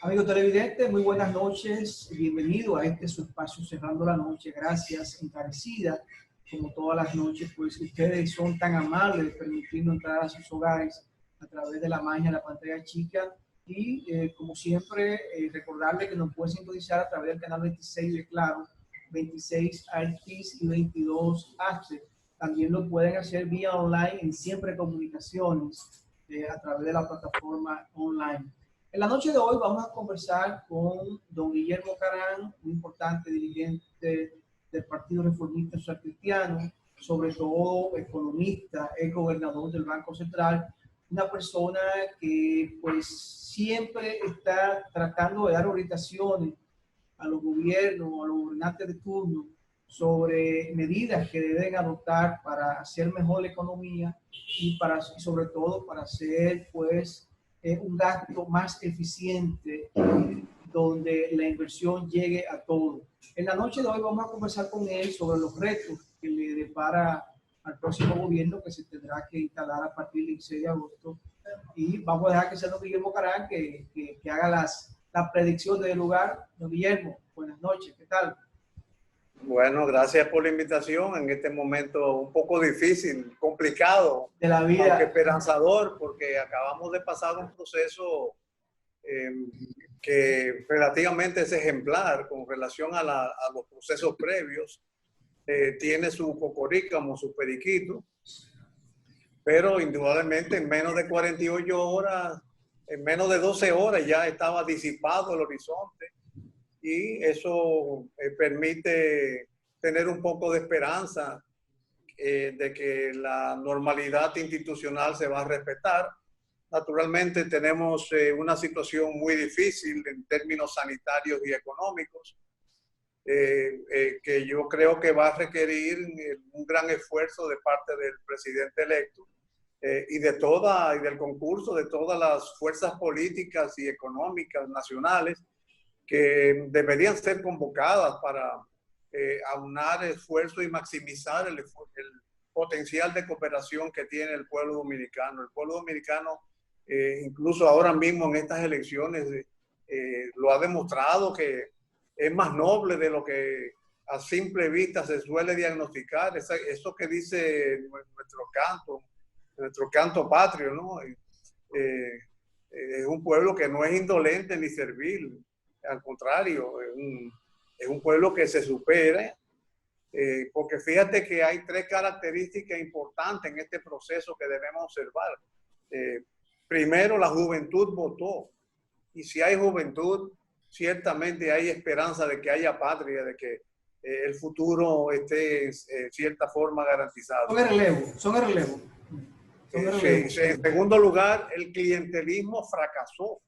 Amigos televidentes, muy buenas noches. Bienvenido a este su espacio Cerrando la Noche. Gracias, encarecida, como todas las noches, pues ustedes son tan amables de permitirnos entrar a sus hogares a través de la magia de la pantalla chica. Y como siempre, recordarles que nos pueden sintonizar a través del canal 26 de Claro, 26 Altis y 22 H. También lo pueden hacer vía online en Siempre Comunicaciones, a través de la plataforma online. En la noche de hoy vamos a conversar con don Guillermo Carán, un importante dirigente del Partido Reformista Social Cristiano, sobre todo economista, ex gobernador del Banco Central, una persona que pues siempre está tratando de dar orientaciones a los gobiernos, a los gobernantes de turno, sobre medidas que deben adoptar para hacer mejor la economía y sobre todo para hacer pues un gasto más eficiente, donde la inversión llegue a todo. En la noche de hoy vamos a conversar con él sobre los retos que le depara al próximo gobierno, que se tendrá que instalar a partir del 16 de agosto. Y vamos a dejar que sea don Guillermo Carán que haga las predicciones del lugar. Don Guillermo, buenas noches, ¿qué tal? Bueno, gracias por la invitación en este momento un poco difícil, complicado, de la vida, aunque esperanzador, porque acabamos de pasar un proceso que relativamente es ejemplar con relación a los procesos previos. Tiene su cocorícamo, su periquito, pero indudablemente en menos de 48 horas, en menos de 12 horas ya estaba disipado el horizonte. Y eso permite tener un poco de esperanza de que la normalidad institucional se va a respetar. Naturalmente tenemos una situación muy difícil en términos sanitarios y económicos, que yo creo que va a requerir un gran esfuerzo de parte del presidente electo y del concurso de todas las fuerzas políticas y económicas nacionales, que deberían ser convocadas para aunar esfuerzos y maximizar el potencial de cooperación que tiene el pueblo dominicano. El pueblo dominicano, incluso ahora mismo en estas elecciones, lo ha demostrado que es más noble de lo que a simple vista se suele diagnosticar. Eso que dice nuestro canto patrio, ¿no? Es un pueblo que no es indolente ni servil. Al contrario, es un pueblo que se supera, porque fíjate que hay tres características importantes en este proceso que debemos observar. Primero, la juventud votó, y si hay juventud, ciertamente hay esperanza de que haya patria, de que el futuro esté en cierta forma garantizado. Son el relevo. En segundo lugar, el clientelismo fracasó,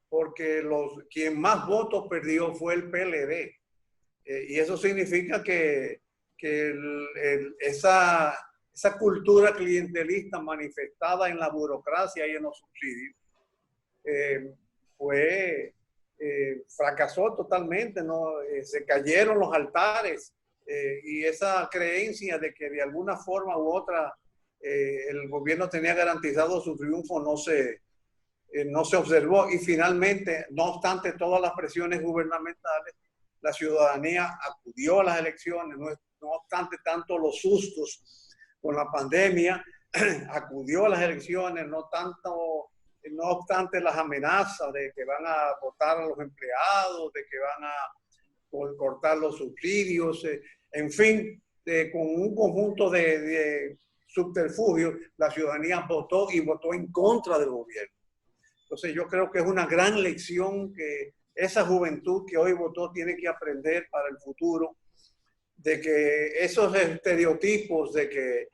porque quien más votos perdió fue el PLD. Y eso significa que esa cultura clientelista manifestada en la burocracia y en los subsidios fracasó totalmente, ¿no? Se cayeron los altares, y esa creencia de que de alguna forma u otra el gobierno tenía garantizado su triunfo no se observó. Y finalmente, no obstante todas las presiones gubernamentales, la ciudadanía acudió a las elecciones, no obstante tanto los sustos con la pandemia, acudió a las elecciones, no obstante las amenazas de que van a votar a los empleados, de que van a cortar los subsidios, en fin, con un conjunto de subterfugios, la ciudadanía votó y votó en contra del gobierno. Entonces yo creo que es una gran lección que esa juventud que hoy votó tiene que aprender para el futuro, de que esos estereotipos de que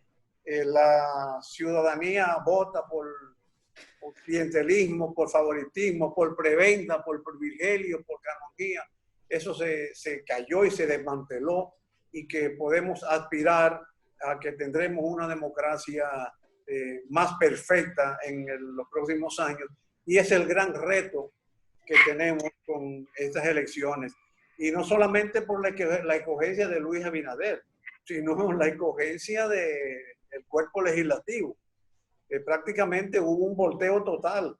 la ciudadanía vota por clientelismo, por favoritismo, por preventa, por privilegio, por canonjía, eso se cayó y se desmanteló, y que podemos aspirar a que tendremos una democracia más perfecta en los próximos años. Y es el gran reto que tenemos con estas elecciones. Y no solamente por la escogencia de Luis Abinader, sino la escogencia del cuerpo legislativo. Prácticamente hubo un volteo total.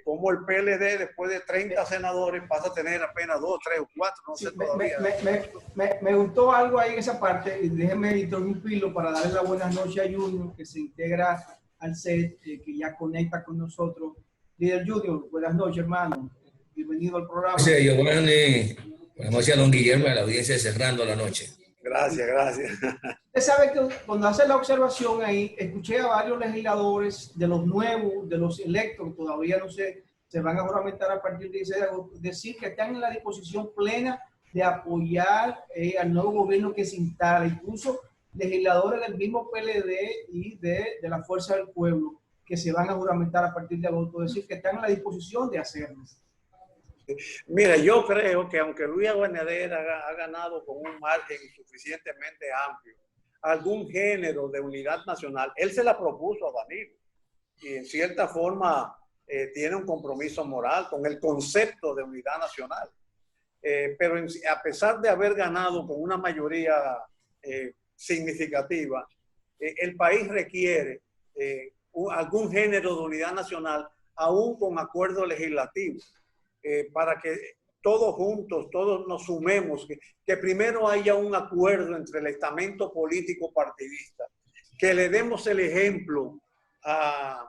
Como el PLD, después de 30 senadores, pasa a tener apenas 2, 3 o 4, no sé todavía. Me gustó algo ahí en esa parte, y déjeme interrumpirlo para darle la buenas noches a Junior, que se integra al set, que ya conecta con nosotros. Líder Junior, buenas noches, hermano. Bienvenido al programa. Sí, Giovanni, buenas noches a don Guillermo, a la audiencia cerrando la noche. Gracias, gracias. Usted sabe que cuando hace la observación ahí, escuché a varios legisladores de los nuevos, de los electos, todavía no sé, se van a juramentar a partir de 16 de agosto, decir que están en la disposición plena de apoyar al nuevo gobierno que se instala, incluso legisladores del mismo PLD y de la Fuerza del Pueblo, que se van a juramentar a partir de agosto, decir que están en la disposición de hacerlo. Mira, yo creo que aunque Luis Abinader ha ganado con un margen suficientemente amplio algún género de unidad nacional, él se la propuso a Danilo y en cierta forma tiene un compromiso moral con el concepto de unidad nacional. Pero a pesar de haber ganado con una mayoría significativa, el país requiere algún género de unidad nacional, aún con acuerdo legislativo. Para que todos juntos, todos nos sumemos, que primero haya un acuerdo entre el estamento político partidista, que le demos el ejemplo a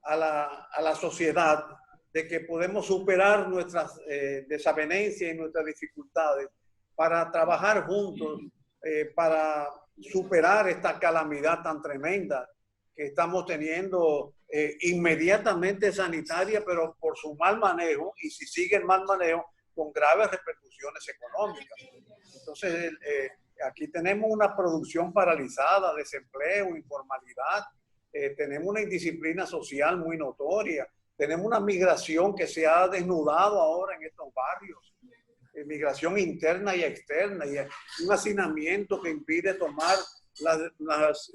la sociedad de que podemos superar nuestras desavenencias y nuestras dificultades para trabajar juntos, para superar esta calamidad tan tremenda que estamos teniendo inmediatamente sanitaria, pero por su mal manejo, y si sigue el mal manejo, con graves repercusiones económicas. Entonces, aquí tenemos una producción paralizada, desempleo, informalidad, tenemos una indisciplina social muy notoria, tenemos una migración que se ha desnudado ahora en estos barrios, migración interna y externa, y un hacinamiento que impide tomar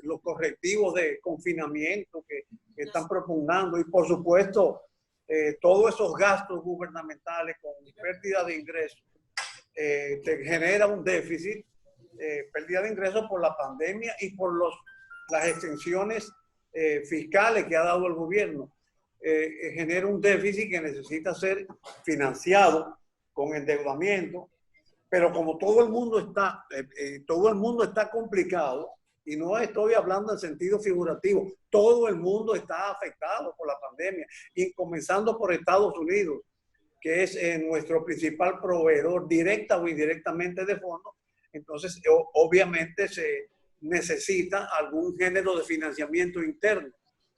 los correctivos de confinamiento que están propugnando, y por supuesto todos esos gastos gubernamentales con pérdida de ingresos te genera un déficit, pérdida de ingresos por la pandemia y por las extensiones fiscales que ha dado el gobierno. Genera un déficit que necesita ser financiado con endeudamiento. Pero como todo el mundo está complicado, y no estoy hablando en sentido figurativo, todo el mundo está afectado por la pandemia, y comenzando por Estados Unidos, que es nuestro principal proveedor directa o indirectamente de fondos. Entonces, obviamente se necesita algún género de financiamiento interno.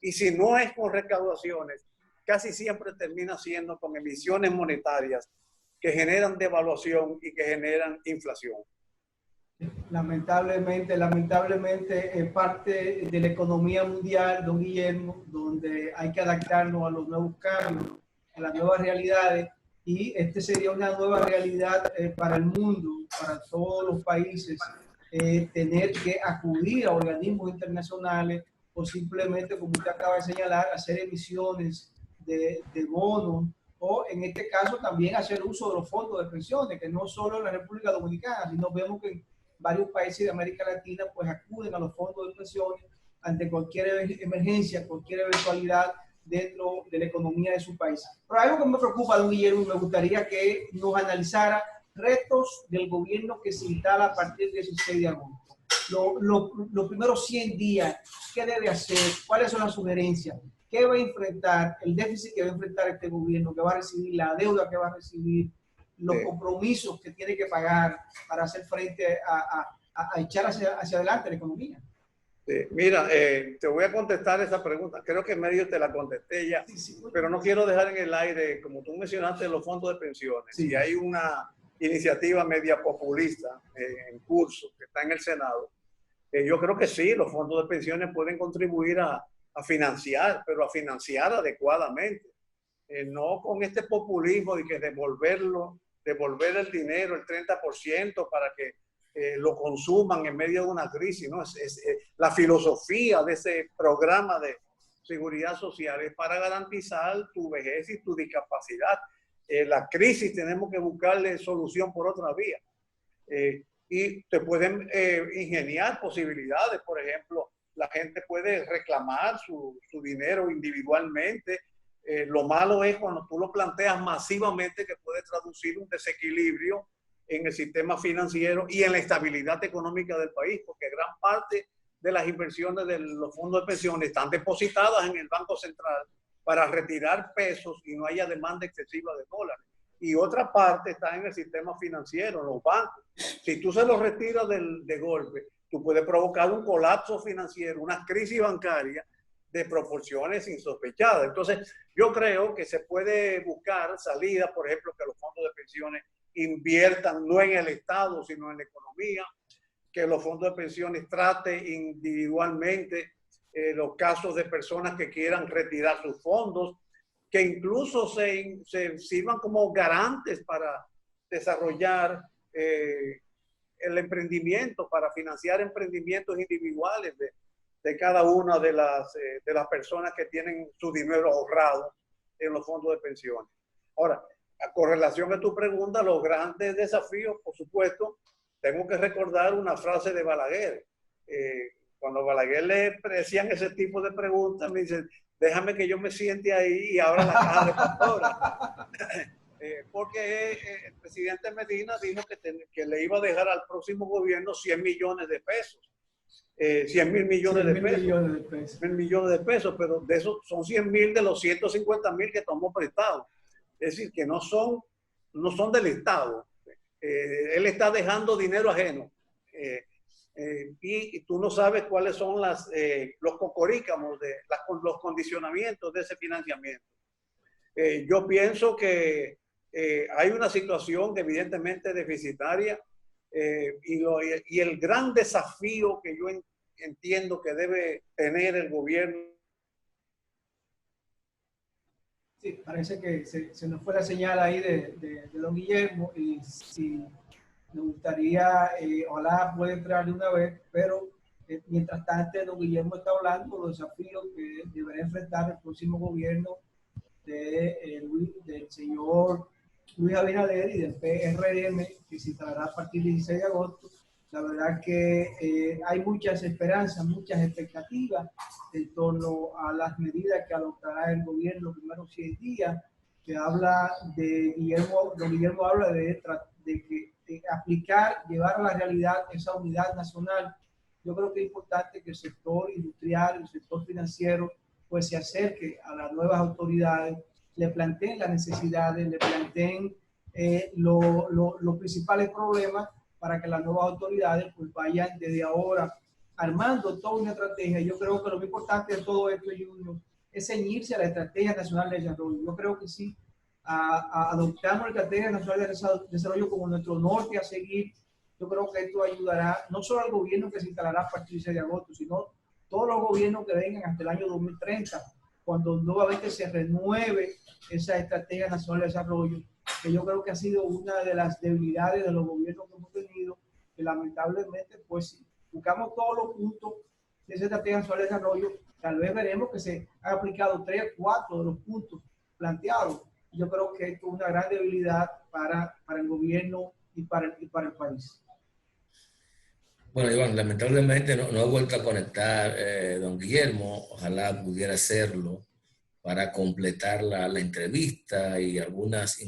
Y si no es con recaudaciones, casi siempre termina siendo con emisiones monetarias que generan devaluación y que generan inflación. Lamentablemente es parte de la economía mundial, don Guillermo, donde hay que adaptarnos a los nuevos cambios, a las nuevas realidades, y este sería una nueva realidad para el mundo, para todos los países, tener que acudir a organismos internacionales o simplemente, como usted acaba de señalar, hacer emisiones de bonos, o en este caso también hacer uso de los fondos de pensiones, que no solo en la República Dominicana, sino vemos que en varios países de América Latina pues acuden a los fondos de pensiones ante cualquier emergencia, cualquier eventualidad dentro de la economía de su país. Pero algo que me preocupa, don Guillermo, y me gustaría que nos analizara retos del gobierno que se instala a partir del 16 de agosto. Los primeros 100 días, ¿qué debe hacer? ¿Cuáles son las sugerencias? ¿Qué va a enfrentar? El déficit que va a enfrentar este gobierno, que va a recibir, la deuda que va a recibir, los compromisos que tiene que pagar para hacer frente a echar hacia adelante la economía. Mira, te voy a contestar esa pregunta. Creo que en medio te la contesté ya, pero no quiero dejar en el aire, como tú mencionaste, los fondos de pensiones. Y hay una iniciativa media populista en curso que está en el Senado. Yo creo que sí, los fondos de pensiones pueden contribuir a financiar, pero a financiar adecuadamente. No con este populismo de que devolver el dinero, el 30% para que lo consuman en medio de una crisis, ¿no? La filosofía de ese programa de seguridad social es para garantizar tu vejez y tu discapacidad. La crisis tenemos que buscarle solución por otra vía. Y te pueden ingeniar posibilidades. Por ejemplo, la gente puede reclamar su dinero individualmente Lo malo es cuando tú lo planteas masivamente, que puede traducir un desequilibrio en el sistema financiero y en la estabilidad económica del país, porque gran parte de las inversiones de los fondos de pensiones están depositadas en el Banco Central para retirar pesos y no haya demanda excesiva de dólares. Y otra parte está en el sistema financiero, en los bancos. Si tú se los retiras de golpe, tú puedes provocar un colapso financiero, una crisis bancaria de proporciones insospechadas. Entonces, yo creo que se puede buscar salida, por ejemplo, que los fondos de pensiones inviertan no en el Estado, sino en la economía, que los fondos de pensiones traten individualmente los casos de personas que quieran retirar sus fondos, que incluso se sirvan como garantes para desarrollar el emprendimiento, para financiar emprendimientos individuales de cada una de las personas que tienen su dinero ahorrado en los fondos de pensiones. Ahora, con relación a tu pregunta, los grandes desafíos, por supuesto, tengo que recordar una frase de Balaguer. Cuando a Balaguer le decían ese tipo de preguntas, me dice, déjame que yo me siente ahí y abra la caja de Pandora. Porque el presidente Medina dijo que le iba a dejar al próximo gobierno 100 millones de pesos. 100 mil millones de pesos. 100 millones de pesos, pero de esos son 100 mil de los 150 mil que tomó prestado. Es decir, que no son del Estado. Él está dejando dinero ajeno. Y tú no sabes cuáles son los cocorícamos, los condicionamientos de ese financiamiento. Yo pienso que hay una situación evidentemente deficitaria y el gran desafío que yo entiendo que debe tener el gobierno. Sí, parece que se nos fue la señal ahí de don Guillermo y si nos gustaría, ojalá pueda entrar de una vez, pero mientras tanto don Guillermo está hablando de los desafíos que deberá enfrentar el próximo gobierno del señor Luis Abinader y del PRM, que se instalará a partir del 16 de agosto. La verdad que hay muchas esperanzas, muchas expectativas en torno a las medidas que adoptará el gobierno los primeros 100 días, que habla de don Guillermo habla de aplicar, llevar a la realidad esa unidad nacional. Yo creo que es importante que el sector industrial, el sector financiero, pues se acerque a las nuevas autoridades, le planteen las necesidades, le planteen los principales problemas para que las nuevas autoridades pues vayan desde ahora armando toda una estrategia. Yo creo que lo más importante de todo esto, Junior, es ceñirse a la Estrategia Nacional de Desarrollo. Yo creo que sí, adoptamos la Estrategia Nacional de Desarrollo como nuestro norte a seguir. Yo creo que esto ayudará no solo al gobierno que se instalará a partir del 6 de agosto, sino todos los gobiernos que vengan hasta el año 2030, cuando nuevamente se renueve esa Estrategia Nacional de Desarrollo, que yo creo que ha sido una de las debilidades de los gobiernos que hemos tenido, que lamentablemente, pues, si buscamos todos los puntos de esa Estrategia Nacional de Desarrollo, tal vez veremos que se han aplicado 3 o 4 de los puntos planteados. Yo creo que esto es una gran debilidad para el gobierno y para el país. Bueno, Iván, lamentablemente no he vuelto a conectar don Guillermo. Ojalá pudiera hacerlo para completar la entrevista y algunas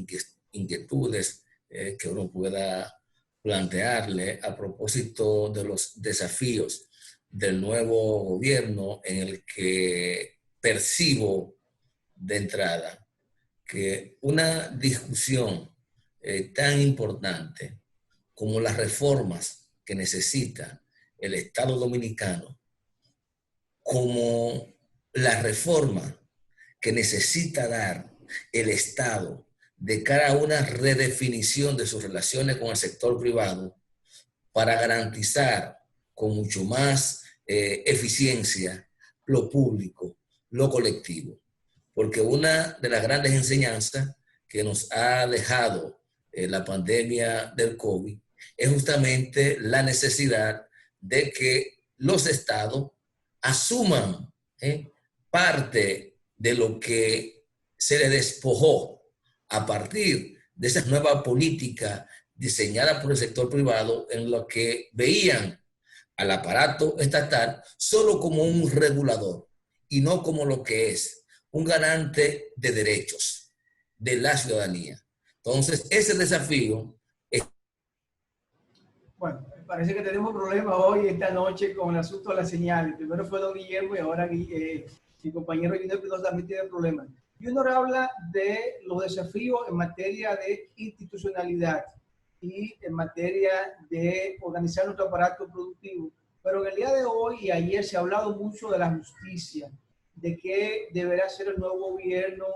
inquietudes que uno pueda plantearle a propósito de los desafíos del nuevo gobierno, en el que percibo de entrada que una discusión tan importante como las reformas que necesita el Estado dominicano, como la reforma que necesita dar el Estado de cara a una redefinición de sus relaciones con el sector privado para garantizar con mucho más eficiencia lo público, lo colectivo. Porque una de las grandes enseñanzas que nos ha dejado la pandemia del COVID es justamente la necesidad de que los estados asuman parte de lo que se les despojó a partir de esa nueva política diseñada por el sector privado, en lo que veían al aparato estatal solo como un regulador y no como lo que es un garante de derechos de la ciudadanía. Entonces, ese desafío es... Bueno, parece que tenemos un problema hoy, esta noche, con el asunto de la señal. Primero fue don Guillermo y ahora mi compañero Guillermo Pinoza también tiene problemas. Y uno habla de los desafíos en materia de institucionalidad y en materia de organizar nuestro aparato productivo. Pero en el día de hoy y ayer se ha hablado mucho de la justicia, de qué deberá ser el nuevo gobierno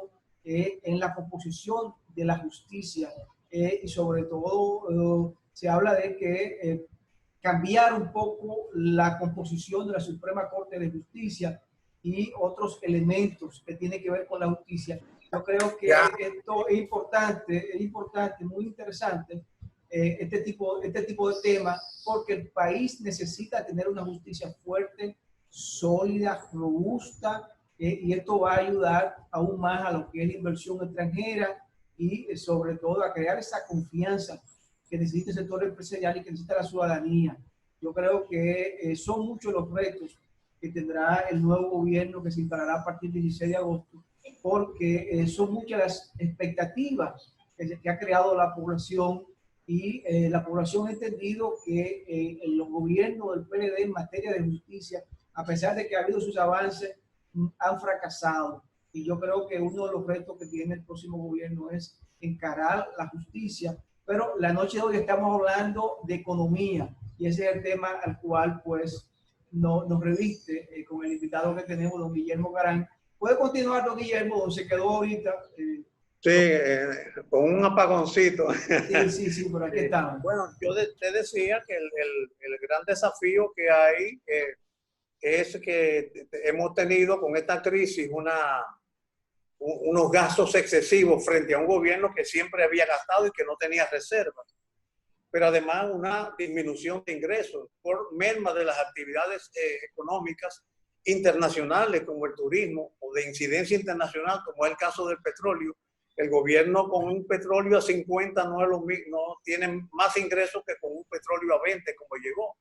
en la composición de la justicia y sobre todo se habla de que cambiar un poco la composición de la Suprema Corte de Justicia y otros elementos que tienen que ver con la justicia. Yo creo que esto es importante, muy interesante, este tipo de temas, porque el país necesita tener una justicia fuerte, sólida, robusta, y esto va a ayudar aún más a lo que es la inversión extranjera y sobre todo a crear esa confianza que necesita el sector empresarial y que necesita la ciudadanía. Yo creo que son muchos los retos que tendrá el nuevo gobierno que se instalará a partir del 16 de agosto, porque son muchas las expectativas que ha creado la población y la población ha entendido que los gobiernos del PLD en materia de justicia, a pesar de que ha habido sus avances, han fracasado. Y yo creo que uno de los retos que tiene el próximo gobierno es encarar la justicia. Pero la noche de hoy estamos hablando de economía y ese es el tema al cual pues nos reviste con el invitado que tenemos, don Guillermo Garán. ¿Puede continuar, don Guillermo, donde se quedó ahorita? Sí, con un apagoncito. Sí, por aquí estamos. Bueno, yo te decía que el gran desafío que hay es que hemos tenido con esta crisis unos gastos excesivos frente a un gobierno que siempre había gastado y que no tenía reservas. Pero además una disminución de ingresos por merma de las actividades económicas internacionales como el turismo o de incidencia internacional como es el caso del petróleo. El gobierno con un petróleo a 50 no tiene más ingresos que con un petróleo a 20 como llegó.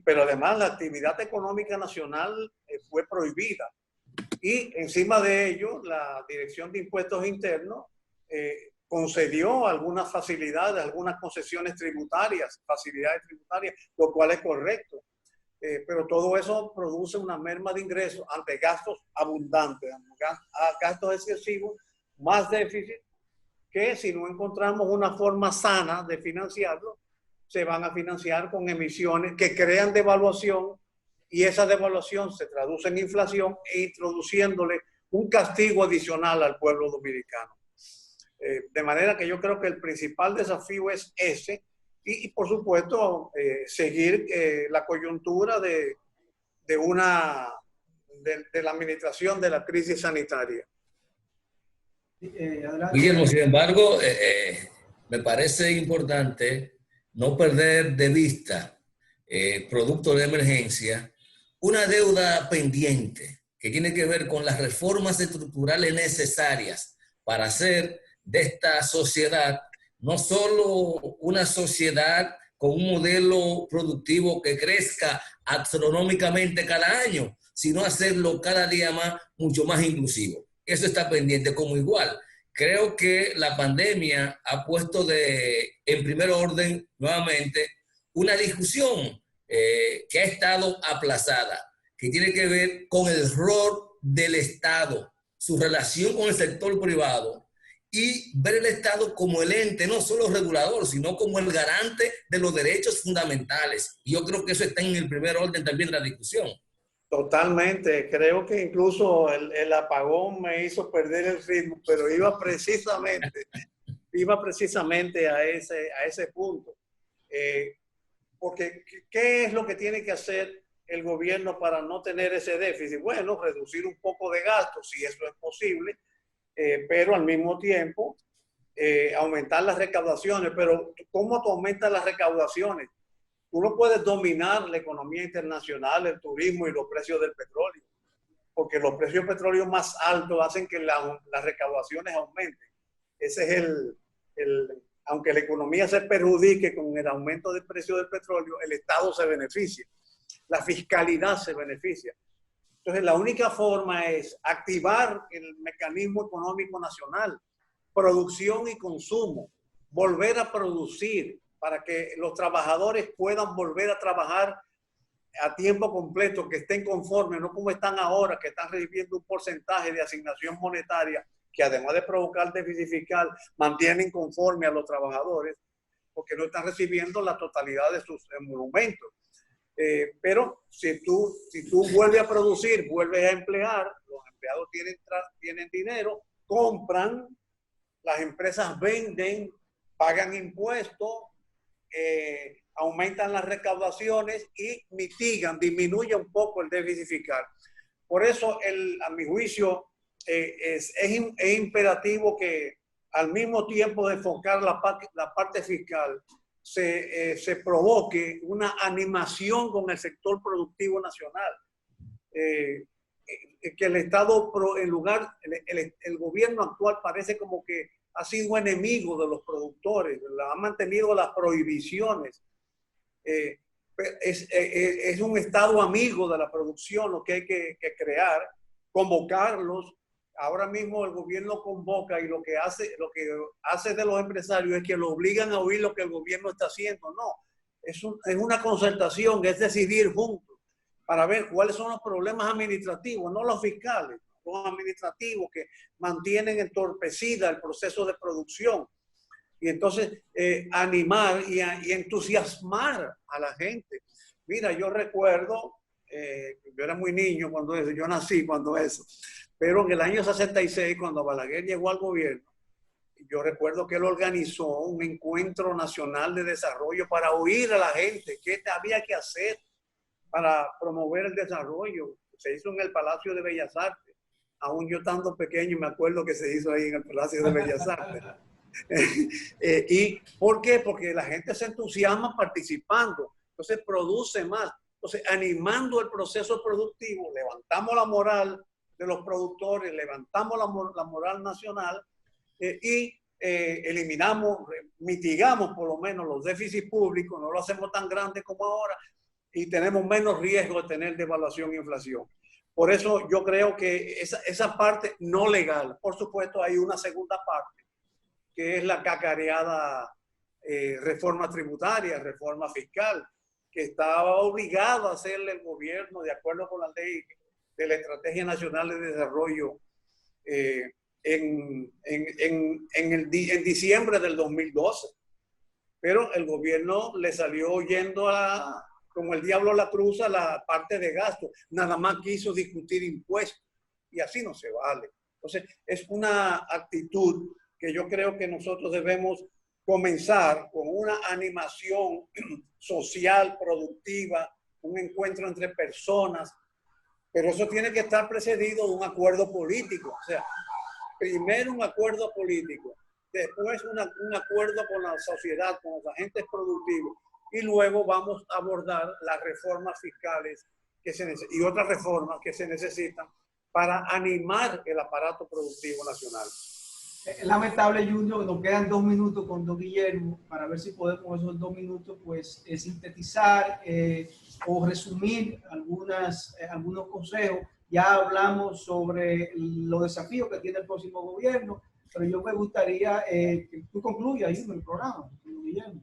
Pero además la actividad económica nacional fue prohibida. Y encima de ello, la Dirección de Impuestos Internos concedió algunas facilidades, algunas concesiones tributarias, facilidades tributarias, lo cual es correcto. Pero todo eso produce una merma de ingresos ante gastos abundantes, gastos excesivos, más déficit, que si no encontramos una forma sana de financiarlo, se van a financiar con emisiones que crean devaluación y esa devaluación se traduce en inflación e introduciéndole un castigo adicional al pueblo dominicano. De manera que yo creo que el principal desafío es ese y por supuesto, seguir la coyuntura de la administración de la crisis sanitaria. Guillermo, sin embargo, me parece importante no perder de vista, producto de emergencia, una deuda pendiente que tiene que ver con las reformas estructurales necesarias para hacer de esta sociedad no solo una sociedad con un modelo productivo que crezca astronómicamente cada año, sino hacerlo cada día mucho más inclusivo. Eso está pendiente como igual. Creo que la pandemia ha puesto en primer orden nuevamente una discusión que ha estado aplazada, que tiene que ver con el rol del Estado, su relación con el sector privado y ver el Estado como el ente, no solo regulador, sino como el garante de los derechos fundamentales. Y yo creo que eso está en el primer orden también de la discusión. Totalmente. Creo que incluso el apagón me hizo perder el ritmo, pero iba precisamente a ese punto. Porque, ¿qué es lo que tiene que hacer el gobierno para no tener ese déficit? Bueno, reducir un poco de gastos, si eso es posible, pero al mismo tiempo aumentar las recaudaciones. Pero ¿cómo tú aumentas las recaudaciones? Tú no puedes dominar la economía internacional, el turismo y los precios del petróleo, porque los precios del petróleo más altos hacen que las recaudaciones aumenten. Ese es aunque la economía se perjudique con el aumento del precio del petróleo, el Estado se beneficia, la fiscalidad se beneficia. Entonces, la única forma es activar el mecanismo económico nacional, producción y consumo, volver a producir para que los trabajadores puedan volver a trabajar a tiempo completo, que estén conformes, no como están ahora, que están recibiendo un porcentaje de asignación monetaria que además de provocar déficit fiscal, mantienen conforme a los trabajadores porque no están recibiendo la totalidad de sus emolumentos. Pero si tú vuelves a producir, vuelves a emplear, los empleados tienen dinero, compran, las empresas venden, pagan impuestos, aumentan las recaudaciones y mitigan, disminuyen un poco el déficit fiscal. Por eso, a mi juicio, es imperativo que al mismo tiempo de enfocar la parte fiscal, se provoque una animación con el sector productivo nacional. Que el Estado, el gobierno actual parece como que ha sido enemigo de los productores, ha mantenido las prohibiciones. Es un Estado amigo de la producción lo que hay que crear, convocarlos. Ahora mismo el gobierno convoca y lo que hace de los empresarios es que lo obligan a oír lo que el gobierno está haciendo. No, es una concertación, es decidir juntos para ver cuáles son los problemas administrativos, no los fiscales, los administrativos que mantienen entorpecida el proceso de producción. Y entonces animar y entusiasmar a la gente. Mira, yo recuerdo, yo era muy niño cuando eso, yo nací cuando eso, pero en el año 66, cuando Balaguer llegó al gobierno, yo recuerdo que él organizó un encuentro nacional de desarrollo para oír a la gente qué había que hacer para promover el desarrollo. Se hizo en el Palacio de Bellas Artes. Aún yo estando pequeño me acuerdo que se hizo ahí en el Palacio de Bellas Artes. ¿Y por qué? Porque la gente se entusiasma participando, entonces produce más. Entonces, animando el proceso productivo, levantamos la moral de los productores, levantamos la moral nacional y eliminamos, mitigamos por lo menos los déficits públicos, no lo hacemos tan grande como ahora y tenemos menos riesgo de tener devaluación e inflación. Por eso yo creo que esa parte no legal, por supuesto hay una segunda parte, que es la cacareada reforma tributaria, reforma fiscal, que estaba obligado a hacerle el gobierno de acuerdo con la ley de la Estrategia Nacional de Desarrollo en diciembre del 2012. Pero el gobierno le salió yendo como el diablo a la cruz a la parte de gasto. Nada más quiso discutir impuestos y así no se vale. Entonces, es una actitud que yo creo que nosotros debemos comenzar con una animación social, productiva, un encuentro entre personas, pero eso tiene que estar precedido de un acuerdo político. O sea, primero un acuerdo político, después un acuerdo con la sociedad, con los agentes productivos, y luego vamos a abordar las reformas fiscales y otras reformas que se necesitan para animar el aparato productivo nacional. Es lamentable, Junior, nos quedan 2 minutos con don Guillermo para ver si podemos esos 2 minutos pues sintetizar o resumir algunos consejos. Ya hablamos sobre los desafíos que tiene el próximo gobierno, pero yo me gustaría que tú concluyas ahí en el programa, Guillermo.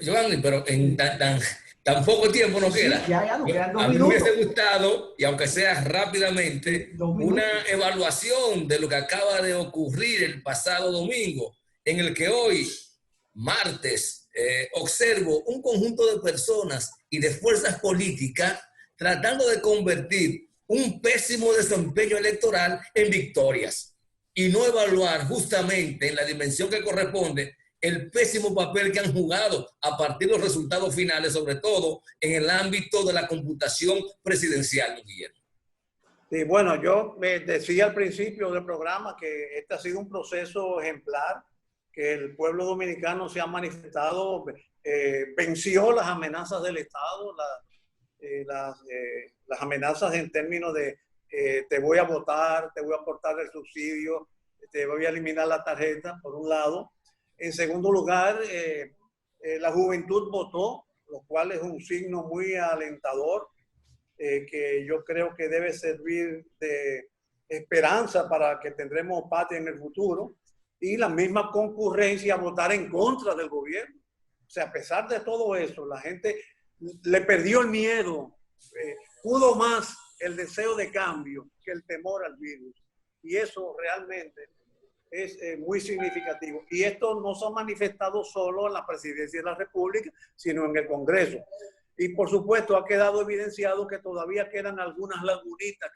Giovanni, pero en tan poco tiempo nos queda. Sí, ya nos quedan 2 minutos. A mí me hubiese gustado, y aunque sea rápidamente, una evaluación de lo que acaba de ocurrir el pasado domingo, en el que hoy, martes, observo un conjunto de personas y de fuerzas políticas tratando de convertir un pésimo desempeño electoral en victorias y no evaluar justamente en la dimensión que corresponde el pésimo papel que han jugado a partir de los resultados finales, sobre todo en el ámbito de la computación presidencial, Guillermo. Sí, bueno, yo me decía al principio del programa que este ha sido un proceso ejemplar, que el pueblo dominicano se ha manifestado, venció las amenazas del Estado, las amenazas en términos de te voy a votar, te voy a cortar el subsidio, te voy a eliminar la tarjeta, por un lado. En segundo lugar, la juventud votó, lo cual es un signo muy alentador. que yo creo que debe servir de esperanza para que tendremos patria en el futuro, y la misma concurrencia a votar en contra del gobierno. O sea, a pesar de todo eso, la gente le perdió el miedo, pudo más el deseo de cambio que el temor al virus. Y eso realmente es muy significativo. Y esto no se ha manifestado solo en la Presidencia de la República, sino en el Congreso. Y por supuesto ha quedado evidenciado que todavía quedan algunas lagunitas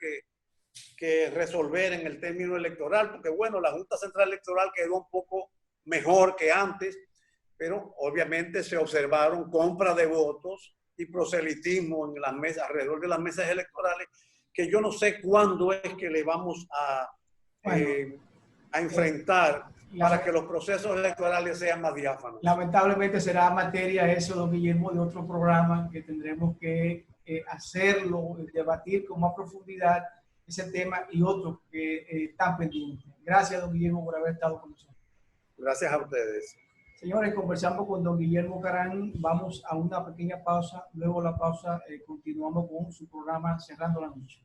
que resolver en el término electoral, porque bueno, la Junta Central Electoral quedó un poco mejor que antes, pero obviamente se observaron compra de votos y proselitismo en las mesas, alrededor de las mesas electorales, que yo no sé cuándo es que le vamos a enfrentar para que los procesos electorales sean más diáfanos. Lamentablemente será materia eso, don Guillermo, de otro programa que tendremos que hacerlo, debatir con más profundidad ese tema y otros que están pendientes. Gracias, don Guillermo, por haber estado con nosotros. Gracias a ustedes. Señores, conversamos con don Guillermo Caran. Vamos a una pequeña pausa. Luego la pausa continuamos con su programa Cerrando la Noche.